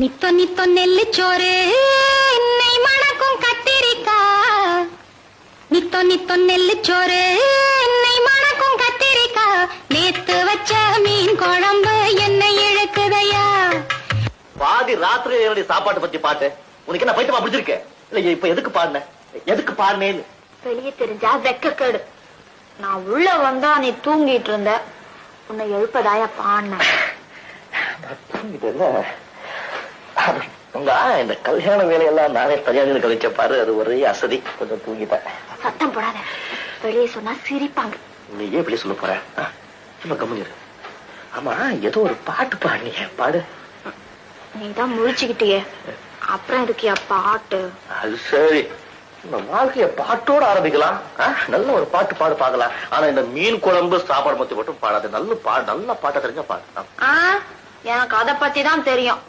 நித்தோ நித்தோ நெல்லுச்சோறு என்னை மணக்கும் கத்திரிக்கா. நித்தோ நித்தோ நெல்லுச்சோறு என்னை மணக்கும் கத்திரிக்கா. நேத்து வச்ச மீன் குழம்பு என்னை இழுக்குதையா. பாதி ராத்திரி என்னுடைய சாப்பாட்டு பத்தி பாட்டு உனக்கு என்ன பைத்தியமா பிடிச்சிருக்கு? இல்ல இப்ப எதுக்கு பாடுன? எதுக்கு பாடுனேன்னு வெளியே தெரிஞ்சா வெக்கக்கேடு. நான் உள்ள வந்தா நீ தூங்கிட்டு இருந்த, உன்னை எழுப்பதாயா பாடின. இந்த கல்யாண வேலையெல்லாம் நானே தனியாக கழிச்ச பாரு, அது ஒரே அசதி. கொஞ்சம் தூங்கிட்டேன். சத்தம் போடாத, வெளியே சொன்னா சிரிப்பாங்க. நீ ஏன் இப்படி சொல்ல போற? கம்முனிரு. ஆமா, ஏதோ ஒரு பாட்டு பாடுனீங்க, பாடு. நீதான் முழிச்சுக்கிட்டியே, அப்புறம் இதுக்கு பாட்டு? அது சரி, இந்த வாழ்க்கைய பாட்டோட ஆரம்பிக்கலாம். நல்ல ஒரு பாட்டு பாடு பாக்கலாம். ஆனா இந்த மீன் குழம்பு சாப்பாடு பத்தி மட்டும் பாடாது. நல்ல பாட்டை தெரிஞ்ச பாடு. எனக்கு அதை பத்தி தான் தெரியும்.